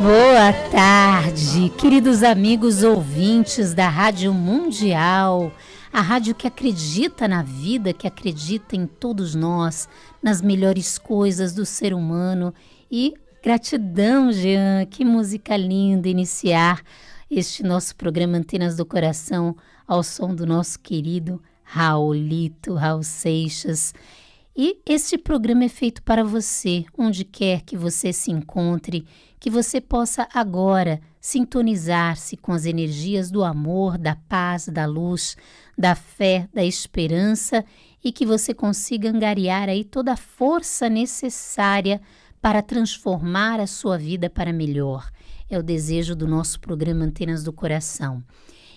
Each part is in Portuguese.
Boa tarde, queridos amigos ouvintes da Rádio Mundial, a rádio que acredita na vida, que acredita em todos nós, nas melhores coisas do ser humano. E gratidão, Jean, que música linda iniciar este nosso programa Antenas do Coração ao som do nosso querido Raul Seixas. E este programa é feito para você, onde quer que você se encontre, que você possa agora sintonizar-se com as energias do amor, da paz, da luz, da fé, da esperança e que você consiga angariar aí toda a força necessária para transformar a sua vida para melhor. É o desejo do nosso programa Antenas do Coração.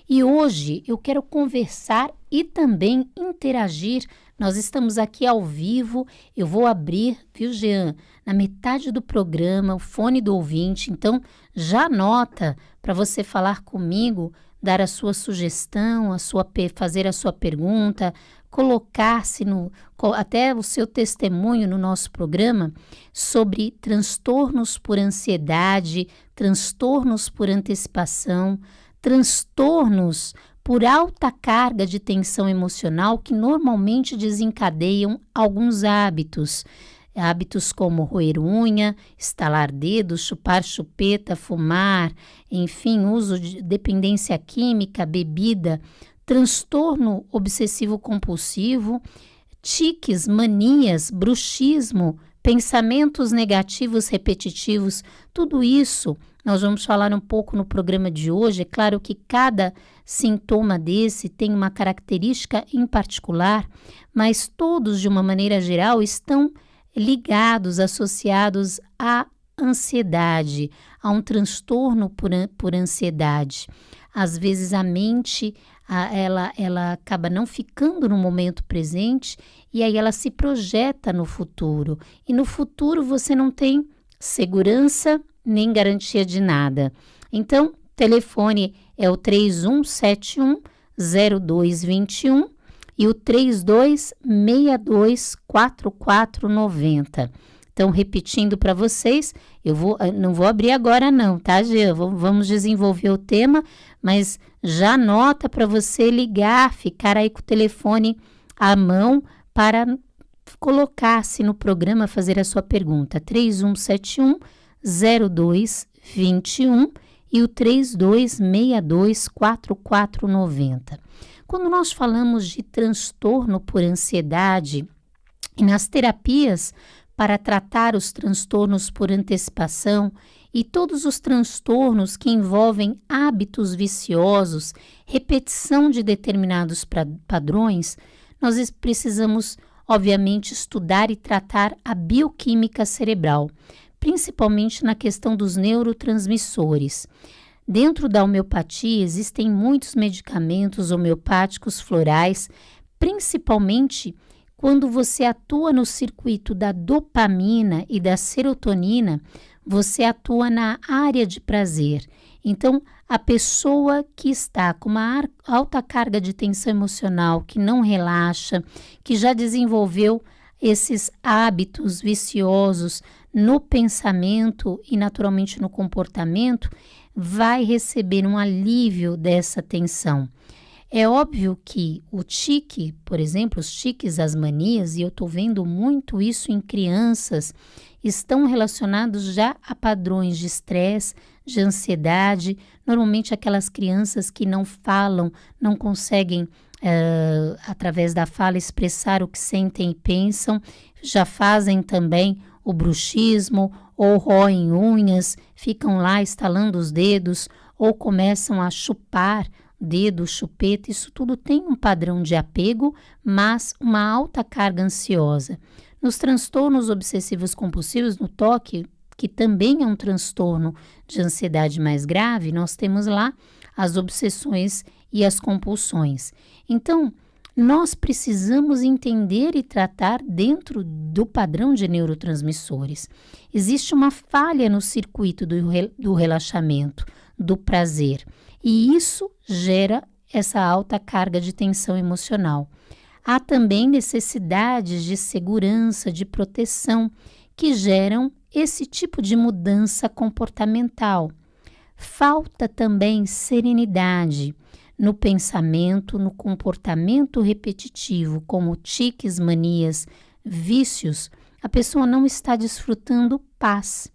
E hoje eu quero conversar e também interagir. Nós estamos aqui ao vivo, eu vou abrir, viu, Jean, na metade do programa, o fone do ouvinte, então já anota para você falar comigo, dar a sua sugestão, fazer a sua pergunta, colocar-se até o seu testemunho no nosso programa sobre transtornos por ansiedade, transtornos por antecipação, transtornos por alta carga de tensão emocional que normalmente desencadeiam alguns hábitos. Hábitos como roer unha, estalar dedos, chupar chupeta, fumar, enfim, uso de dependência química, bebida, transtorno obsessivo-compulsivo, tiques, manias, bruxismo, pensamentos negativos repetitivos, tudo isso nós vamos falar um pouco no programa de hoje. É claro que cada sintoma desse tem uma característica em particular, mas todos, de uma maneira geral, estão ligados, associados à ansiedade, a um transtorno por ansiedade. Às vezes a mente, ela acaba não ficando no momento presente e aí ela se projeta no futuro. E no futuro você não tem segurança nem garantia de nada. Então, telefone é o 3171-0221 e o 3262-4490. Então, repetindo para vocês, não vou abrir agora não, tá, Jean? Vamos desenvolver o tema, mas já anota para você ligar, ficar aí com o telefone à mão para colocar-se no programa, fazer a sua pergunta. 3171-0221 e o 3262-4490. Quando nós falamos de transtorno por ansiedade, e nas terapias para tratar os transtornos por antecipação e todos os transtornos que envolvem hábitos viciosos, repetição de determinados padrões, nós precisamos, obviamente, estudar e tratar a bioquímica cerebral, principalmente na questão dos neurotransmissores. Dentro da homeopatia existem muitos medicamentos homeopáticos florais, principalmente quando você atua no circuito da dopamina e da serotonina, você atua na área de prazer. Então, a pessoa que está com uma alta carga de tensão emocional, que não relaxa, que já desenvolveu esses hábitos viciosos no pensamento e naturalmente no comportamento, vai receber um alívio dessa tensão. É óbvio que o tique, por exemplo, os tiques, as manias, e eu estou vendo muito isso em crianças, estão relacionados já a padrões de estresse, de ansiedade, normalmente aquelas crianças que não falam, não conseguem, através da fala, expressar o que sentem e pensam, já fazem também o bruxismo, ou roem unhas, ficam lá estalando os dedos, ou começam a chupar dedo, chupeta. Isso tudo tem um padrão de apego, mas uma alta carga ansiosa. Nos transtornos obsessivos compulsivos, no TOC, que também é um transtorno de ansiedade mais grave, nós temos lá as obsessões e as compulsões. Então, nós precisamos entender e tratar dentro do padrão de neurotransmissores. Existe uma falha no circuito do relaxamento, do prazer, e isso gera essa alta carga de tensão emocional. Há também necessidades de segurança, de proteção, que geram esse tipo de mudança comportamental. Falta também serenidade no pensamento, no comportamento repetitivo, como tiques, manias, vícios. A pessoa não está desfrutando paz.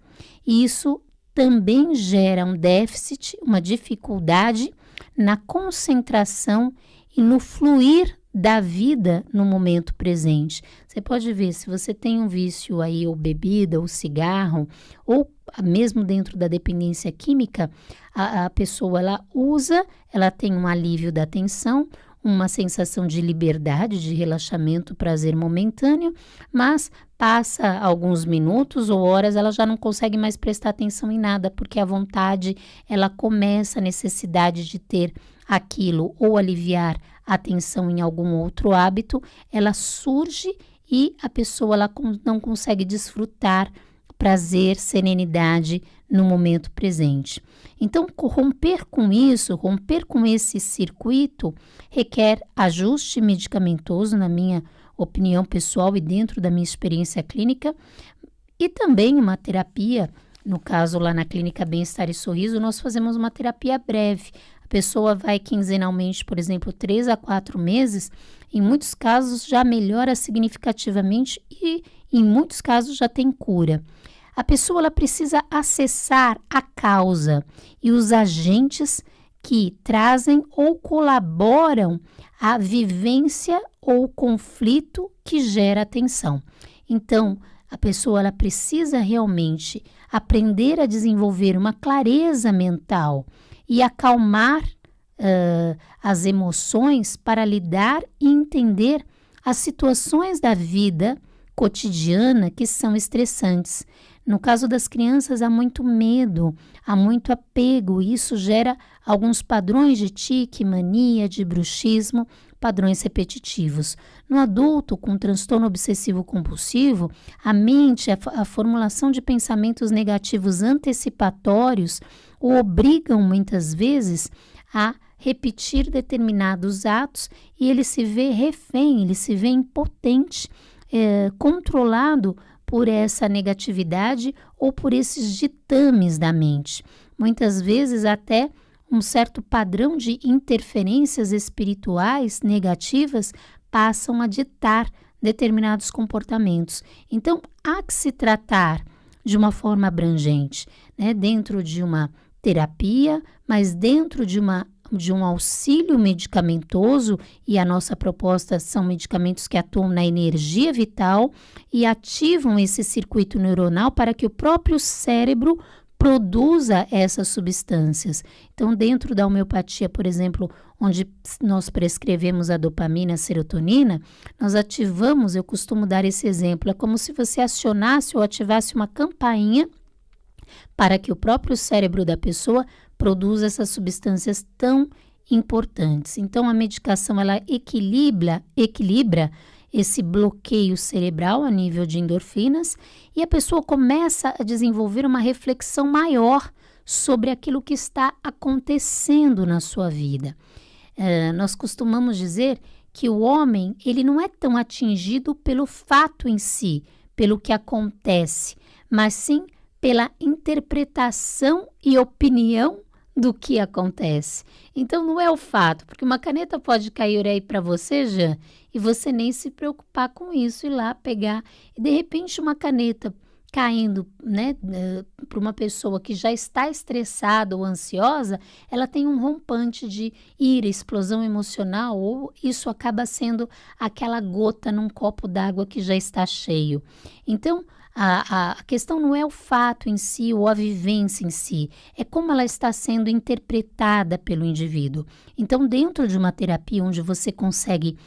E isso também gera um déficit, uma dificuldade na concentração e no fluir da vida no momento presente. Você pode ver, se você tem um vício aí, ou bebida, ou cigarro, ou mesmo dentro da dependência química, a pessoa ela usa, ela tem um alívio da tensão, uma sensação de liberdade, de relaxamento, prazer momentâneo, mas passa alguns minutos ou horas, ela já não consegue mais prestar atenção em nada, porque a vontade, ela começa a necessidade de ter aquilo ou aliviar a tensão em algum outro hábito, ela surge e a pessoa ela não consegue desfrutar prazer, serenidade no momento presente. Então, romper com isso, romper com esse circuito, requer ajuste medicamentoso, na minha opinião pessoal e dentro da minha experiência clínica, e também uma terapia. No caso, lá na Clínica Bem-Estar e Sorriso, nós fazemos uma terapia breve. A pessoa vai quinzenalmente, por exemplo, 3 a 4 meses, em muitos casos já melhora significativamente e em muitos casos já tem cura. A pessoa ela precisa acessar a causa e os agentes que trazem ou colaboram à vivência ou conflito que gera a tensão. Então, a pessoa ela precisa realmente aprender a desenvolver uma clareza mental e acalmar as emoções para lidar e entender as situações da vida cotidiana que são estressantes. No caso das crianças, há muito medo, há muito apego, e isso gera alguns padrões de tique, mania, de bruxismo, padrões repetitivos. No adulto, com transtorno obsessivo-compulsivo, a mente, a formulação de pensamentos negativos antecipatórios o obrigam muitas vezes a repetir determinados atos e ele se vê refém, ele se vê impotente, controlado por essa negatividade ou por esses ditames da mente. Muitas vezes até um certo padrão de interferências espirituais negativas passam a ditar determinados comportamentos. Então, há que se tratar de uma forma abrangente, né? Dentro de uma terapia, mas dentro de um auxílio medicamentoso, e a nossa proposta são medicamentos que atuam na energia vital e ativam esse circuito neuronal para que o próprio cérebro produza essas substâncias. Então, dentro da homeopatia, por exemplo, onde nós prescrevemos a dopamina, a serotonina, nós ativamos, eu costumo dar esse exemplo, é como se você acionasse ou ativasse uma campainha para que o próprio cérebro da pessoa produza essas substâncias tão importantes. Então, a medicação, ela equilibra esse bloqueio cerebral a nível de endorfinas e a pessoa começa a desenvolver uma reflexão maior sobre aquilo que está acontecendo na sua vida. Nós costumamos dizer que o homem, ele não é tão atingido pelo fato em si, pelo que acontece, mas sim pela interpretação e opinião do que acontece. Então, não é o fato, porque uma caneta pode cair aí para você, Jean, e você nem se preocupar com isso, ir lá pegar, e de repente uma caneta caindo, né, para uma pessoa que já está estressada ou ansiosa, ela tem um rompante de ira, explosão emocional, ou isso acaba sendo aquela gota num copo d'água que já está cheio. Então, a questão não é o fato em si ou a vivência em si, é como ela está sendo interpretada pelo indivíduo. Então, dentro de uma terapia onde você consegue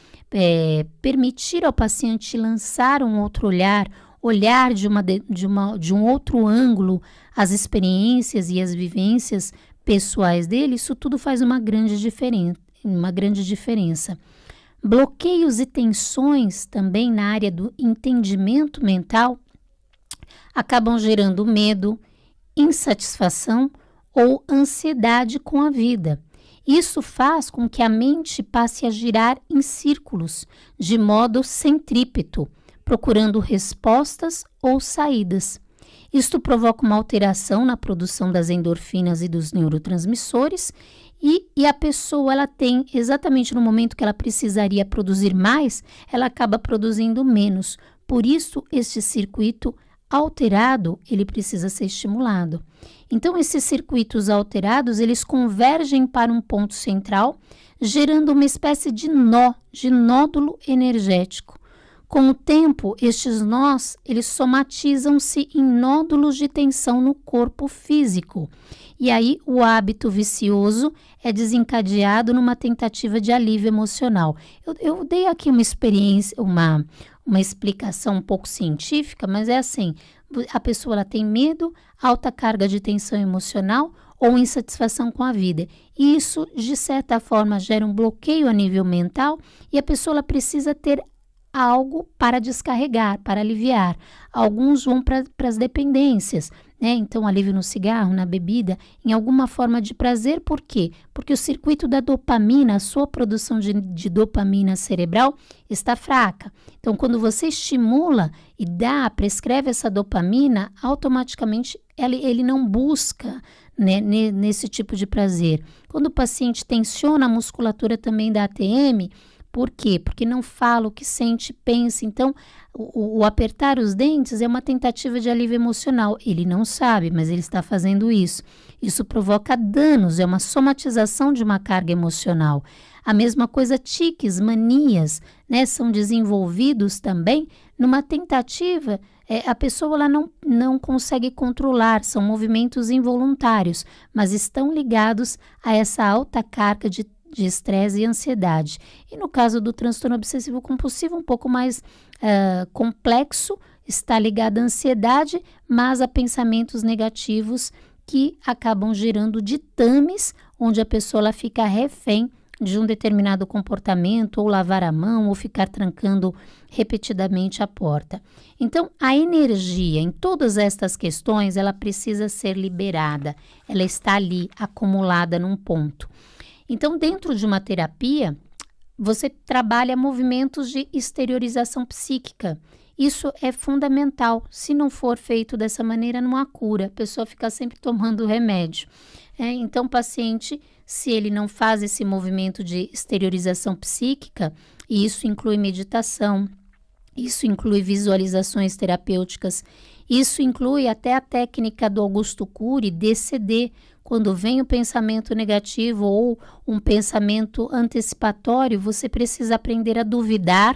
permitir ao paciente lançar um outro olhar de um outro ângulo as experiências e as vivências pessoais dele, isso tudo faz uma grande diferença. Bloqueios e tensões também na área do entendimento mental acabam gerando medo, insatisfação ou ansiedade com a vida. Isso faz com que a mente passe a girar em círculos, de modo centrípeto, procurando respostas ou saídas. Isto provoca uma alteração na produção das endorfinas e dos neurotransmissores e a pessoa, ela tem, exatamente no momento que ela precisaria produzir mais, ela acaba produzindo menos. Por isso, este circuito alterado, ele precisa ser estimulado. Então, esses circuitos alterados, eles convergem para um ponto central, gerando uma espécie de nó, de nódulo energético. Com o tempo, estes nós, eles somatizam-se em nódulos de tensão no corpo físico. E aí, o hábito vicioso é desencadeado numa tentativa de alívio emocional. Eu dei aqui uma experiência, uma explicação um pouco científica, mas é assim, a pessoa ela tem medo, alta carga de tensão emocional ou insatisfação com a vida. E isso, de certa forma, gera um bloqueio a nível mental e a pessoa ela precisa ter algo para descarregar, para aliviar. Alguns vão para as dependências, né? Então, alívio no cigarro, na bebida, em alguma forma de prazer. Por quê? Porque o circuito da dopamina, a sua produção de dopamina cerebral está fraca. Então, quando você estimula e prescreve essa dopamina, automaticamente ele não busca, né, nesse tipo de prazer. Quando o paciente tensiona a musculatura também da ATM, por quê? Porque não fala o que sente, pensa. Então, o apertar os dentes é uma tentativa de alívio emocional. Ele não sabe, mas ele está fazendo isso. Isso provoca danos, é uma somatização de uma carga emocional. A mesma coisa, tiques, manias, né? São desenvolvidos também numa tentativa. A pessoa ela não consegue controlar, são movimentos involuntários, mas estão ligados a essa alta carga de estresse e ansiedade. E no caso do transtorno obsessivo compulsivo, um pouco mais complexo, está ligado à ansiedade, mas a pensamentos negativos que acabam gerando ditames, onde a pessoa ela fica refém de um determinado comportamento, ou lavar a mão, ou ficar trancando repetidamente a porta. Então, a energia em todas estas questões, ela precisa ser liberada, ela está ali, acumulada num ponto. Então, dentro de uma terapia, você trabalha movimentos de exteriorização psíquica. Isso é fundamental. Se não for feito dessa maneira, não há cura. A pessoa fica sempre tomando remédio. Então, o paciente, se ele não faz esse movimento de exteriorização psíquica, e isso inclui meditação, isso inclui visualizações terapêuticas, isso inclui até a técnica do Augusto Cury, DCD, quando vem o pensamento negativo ou um pensamento antecipatório, você precisa aprender a duvidar,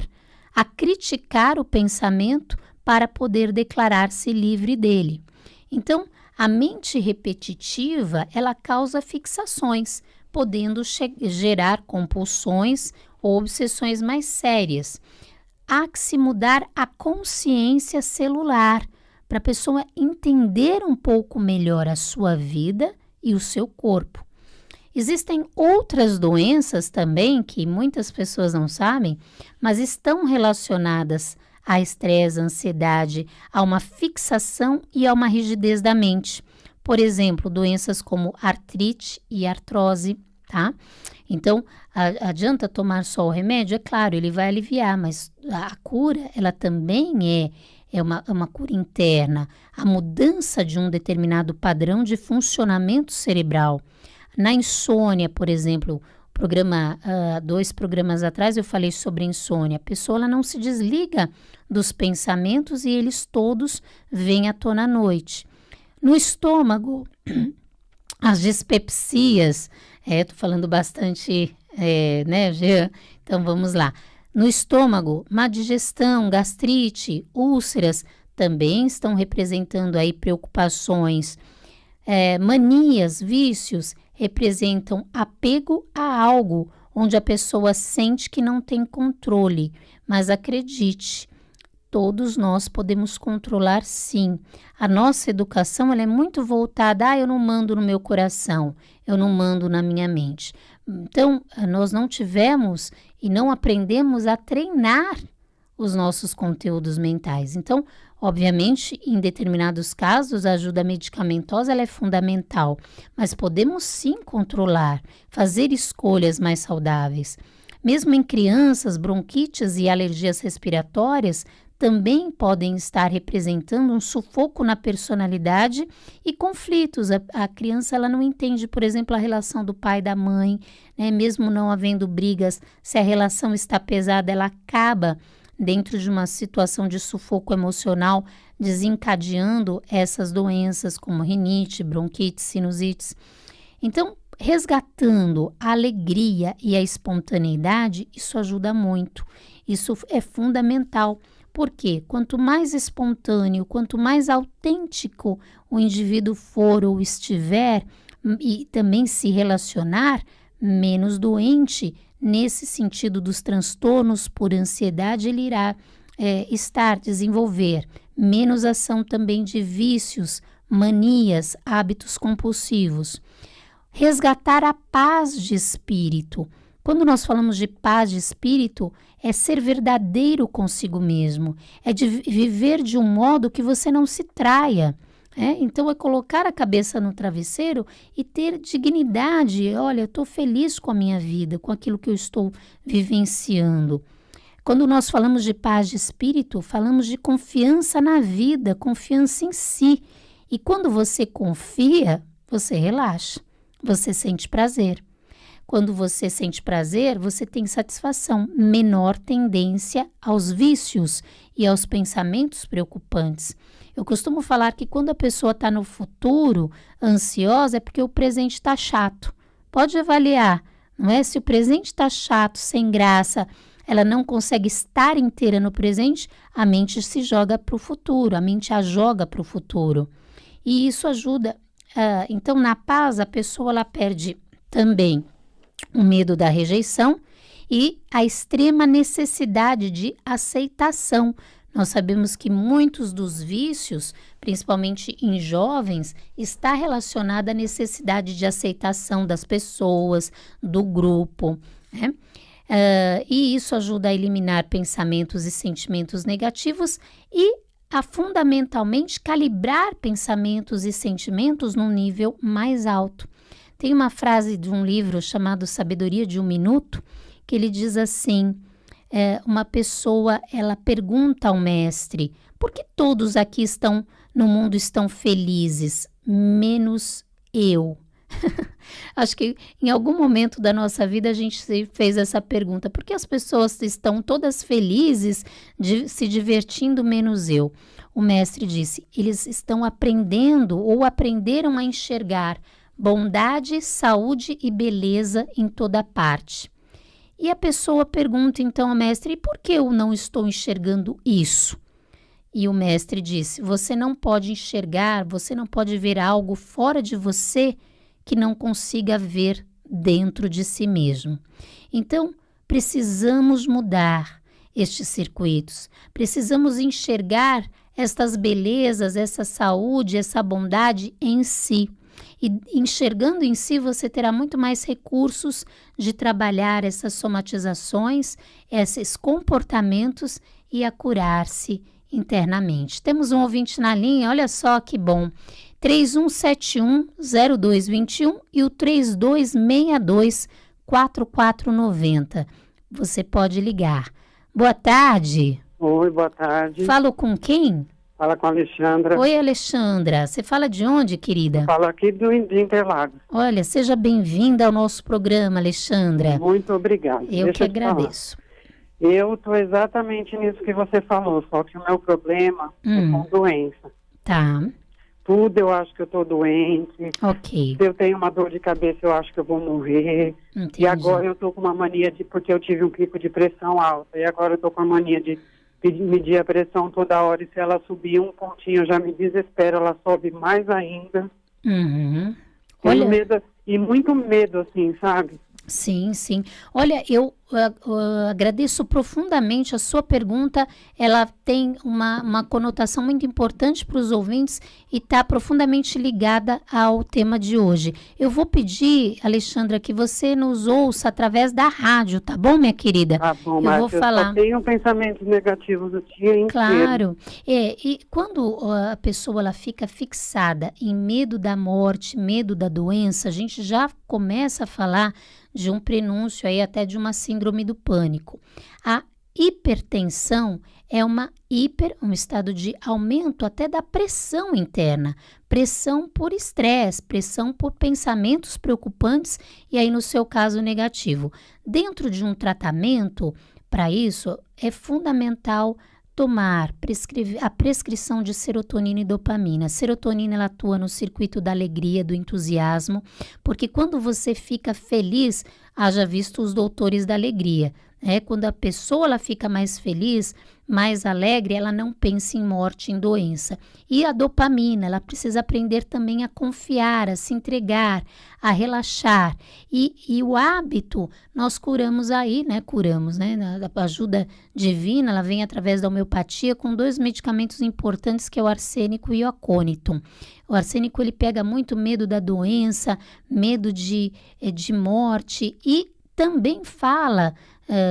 a criticar o pensamento para poder declarar-se livre dele. Então, a mente repetitiva, ela causa fixações, podendo gerar compulsões ou obsessões mais sérias. Há que se mudar a consciência celular, para a pessoa entender um pouco melhor a sua vida e o seu corpo. Existem outras doenças também que muitas pessoas não sabem, mas estão relacionadas a estresse, ansiedade, a uma fixação e a uma rigidez da mente. Por exemplo, doenças como artrite e artrose, tá? Então, adianta tomar só o remédio? É claro, ele vai aliviar, mas a cura, ela também é uma cura interna, a mudança de um determinado padrão de funcionamento cerebral. Na insônia, por exemplo, 2 programas atrás eu falei sobre insônia. A pessoa ela não se desliga dos pensamentos e eles todos vêm à tona à noite. No estômago, as dispepsias, estou falando bastante, né, Jean? Então vamos lá. No estômago, má digestão, gastrite, úlceras também estão representando aí preocupações. Manias, vícios representam apego a algo onde a pessoa sente que não tem controle. Mas acredite, todos nós podemos controlar sim. A nossa educação ela é muito voltada, eu não mando no meu coração, eu não mando na minha mente. Então, nós não tivemos e não aprendemos a treinar os nossos conteúdos mentais. Então, obviamente, em determinados casos, a ajuda medicamentosa ela é fundamental, mas podemos sim controlar, fazer escolhas mais saudáveis. Mesmo em crianças, bronquites e alergias respiratórias também podem estar representando um sufoco na personalidade e conflitos. A criança ela não entende, por exemplo, a relação do pai e da mãe, né? Mesmo não havendo brigas, se a relação está pesada, ela acaba dentro de uma situação de sufoco emocional, desencadeando essas doenças como rinite, bronquite, sinusites. Então, resgatando a alegria e a espontaneidade, isso ajuda muito. Isso é fundamental. Porque quanto mais espontâneo, quanto mais autêntico o indivíduo for ou estiver e também se relacionar, menos doente nesse sentido dos transtornos por ansiedade ele irá desenvolver. Menos ação também de vícios, manias, hábitos compulsivos. Resgatar a paz de espírito. Quando nós falamos de paz de espírito, é ser verdadeiro consigo mesmo, é de viver de um modo que você não se traia. Então, é colocar a cabeça no travesseiro e ter dignidade. Olha, eu estou feliz com a minha vida, com aquilo que eu estou vivenciando. Quando nós falamos de paz de espírito, falamos de confiança na vida, confiança em si. E quando você confia, você relaxa, você sente prazer. Quando você sente prazer, você tem satisfação, menor tendência aos vícios e aos pensamentos preocupantes. Eu costumo falar que quando a pessoa está no futuro ansiosa é porque o presente está chato. Pode avaliar, não é? Se o presente está chato, sem graça, ela não consegue estar inteira no presente, a mente se joga para o futuro, a mente a joga para o futuro. E isso ajuda. Então, na paz, a pessoa ela perde também o medo da rejeição e a extrema necessidade de aceitação. Nós sabemos que muitos dos vícios, principalmente em jovens, está relacionada à necessidade de aceitação das pessoas, do grupo, né? E isso ajuda a eliminar pensamentos e sentimentos negativos e a fundamentalmente calibrar pensamentos e sentimentos num nível mais alto. Tem uma frase de um livro chamado Sabedoria de um Minuto, que ele diz assim, uma pessoa, ela pergunta ao mestre, por que todos aqui no mundo estão felizes, menos eu? Acho que em algum momento da nossa vida a gente fez essa pergunta, por que as pessoas estão todas felizes, se divertindo, menos eu? O mestre disse, eles estão aprendendo ou aprenderam a enxergar bondade, saúde e beleza em toda parte. E a pessoa pergunta então ao mestre, e por que eu não estou enxergando isso? E o mestre disse, você não pode enxergar, você não pode ver algo fora de você que não consiga ver dentro de si mesmo. Então, precisamos mudar estes circuitos, precisamos enxergar estas belezas, essa saúde, essa bondade em si. E enxergando em si, você terá muito mais recursos de trabalhar essas somatizações, esses comportamentos e a curar-se internamente. Temos um ouvinte na linha, olha só que bom, 3171-0221 e o 3262-4490. Você pode ligar. Boa tarde. Oi, boa tarde. Falo com quem? Fala com a Alexandra. Oi, Alexandra. Você fala de onde, querida? Falo aqui de Interlagos. Olha, seja bem-vinda ao nosso programa, Alexandra. Muito obrigado. Eu que agradeço. Eu estou exatamente nisso que você falou, só que o meu problema é com doença. Tá. Tudo eu acho que eu estou doente. Ok. Se eu tenho uma dor de cabeça, eu acho que eu vou morrer. Entendi. E agora eu estou com uma mania porque eu tive um pico de pressão alta. E agora eu estou com a mania de medir a pressão toda hora. E se ela subir um pontinho, eu já me desespero. Ela sobe mais ainda. Uhum. Tenho Olha, medo, e muito medo, assim, sabe? sim, sim. Olha, eu agradeço profundamente a sua pergunta. Ela tem uma conotação muito importante para os ouvintes e está profundamente ligada ao tema de hoje. Eu vou pedir, Alexandra, que você nos ouça através da rádio, tá bom, minha querida? Tá bom, eu vou falar. Eu só tenho pensamentos negativos o dia inteiro. Claro. E quando a pessoa ela fica fixada em medo da morte, medo da doença, a gente já começa a falar de um prenúncio aí até de uma síndrome do pânico. A hipertensão é um estado de aumento até da pressão interna, pressão por estresse, pressão por pensamentos preocupantes e aí no seu caso negativo. Dentro de um tratamento, para isso, é fundamental tomar a prescrição de serotonina e dopamina. A serotonina ela atua no circuito da alegria, do entusiasmo, porque quando você fica feliz, haja visto os doutores da alegria, né? Quando a pessoa ela fica mais feliz, mais alegre, ela não pensa em morte, em doença. E a dopamina, ela precisa aprender também a confiar, a se entregar, a relaxar. E o hábito, nós curamos aí, né? A ajuda divina, ela vem através da homeopatia com 2 medicamentos importantes, que é o arsênico e o acônitum. O arsênico, ele pega muito medo da doença, medo de morte e também fala,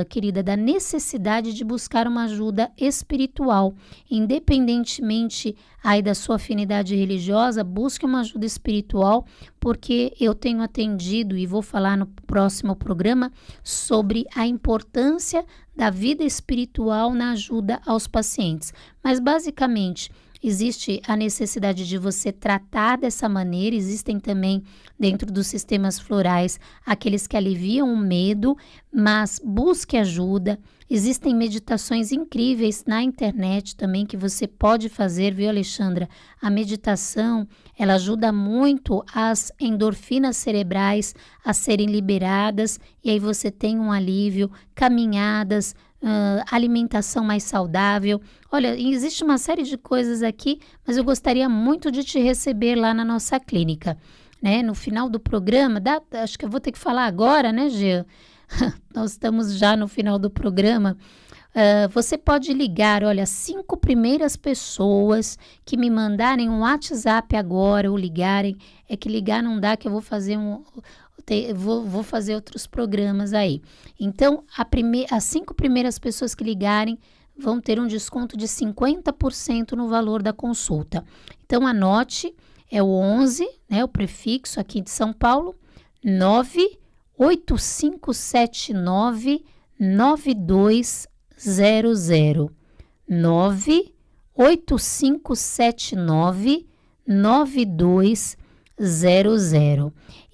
querida, da necessidade de buscar uma ajuda espiritual. Independentemente aí da sua afinidade religiosa, busque uma ajuda espiritual, porque eu tenho atendido e vou falar no próximo programa sobre a importância da vida espiritual na ajuda aos pacientes. Mas basicamente, existe a necessidade de você tratar dessa maneira. Existem também, dentro dos sistemas florais, aqueles que aliviam o medo, mas busque ajuda. Existem meditações incríveis na internet também que você pode fazer, viu, Alexandra? A meditação, ela ajuda muito as endorfinas cerebrais a serem liberadas e aí você tem um alívio, caminhadas, alimentação mais saudável. Olha, existe uma série de coisas aqui, mas eu gostaria muito de te receber lá na nossa clínica, né? No final do programa, acho que eu vou ter que falar agora, né, Gê? Nós estamos já no final do programa. Você pode ligar, olha, 5 primeiras pessoas que me mandarem um WhatsApp agora ou ligarem. É que ligar não dá, que eu vou fazer vou fazer outros programas aí. Então, as 5 primeiras pessoas que ligarem vão ter um desconto de 50% no valor da consulta. Então, anote, é o 11, né, o prefixo aqui de São Paulo, 98579 9200. 98579 9200.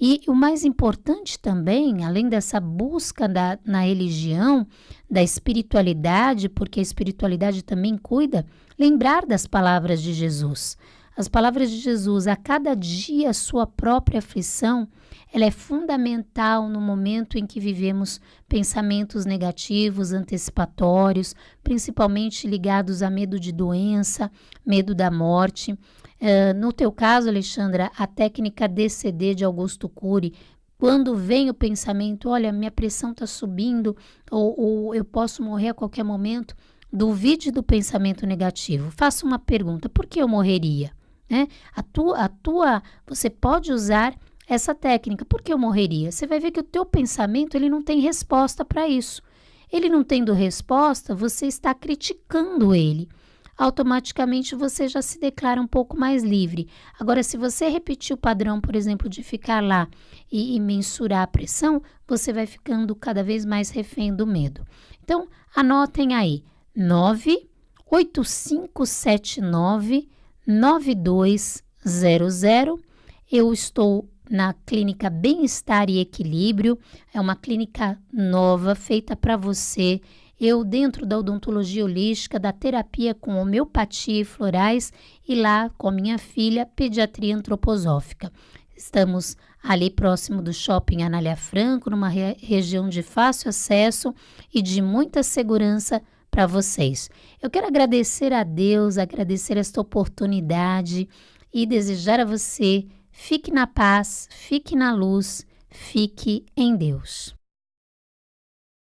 E o mais importante também, além dessa busca na religião, da espiritualidade, porque a espiritualidade também cuida, lembrar das palavras de Jesus. As palavras de Jesus, a cada dia a sua própria aflição, ela é fundamental no momento em que vivemos pensamentos negativos, antecipatórios, principalmente ligados a medo de doença, medo da morte. No teu caso, Alexandra, a técnica DCD de Augusto Cury, quando vem o pensamento, olha, minha pressão está subindo ou eu posso morrer a qualquer momento, duvide do pensamento negativo. Faça uma pergunta, por que eu morreria? Né? Você pode usar essa técnica, por que eu morreria? Você vai ver que o teu pensamento ele não tem resposta para isso. Ele não tendo resposta, você está criticando ele. Automaticamente você já se declara um pouco mais livre. Agora, se você repetir o padrão, por exemplo, de ficar lá e mensurar a pressão, você vai ficando cada vez mais refém do medo. Então, anotem aí, 98579 9200. Eu estou na clínica Bem-Estar e Equilíbrio, é uma clínica nova, feita para você. Eu dentro da odontologia holística, da terapia com homeopatia e florais e lá com a minha filha, pediatria antroposófica. Estamos ali próximo do Shopping Anália Franco, numa região de fácil acesso e de muita segurança para vocês. Eu quero agradecer a Deus, agradecer esta oportunidade e desejar a você, fique na paz, fique na luz, fique em Deus.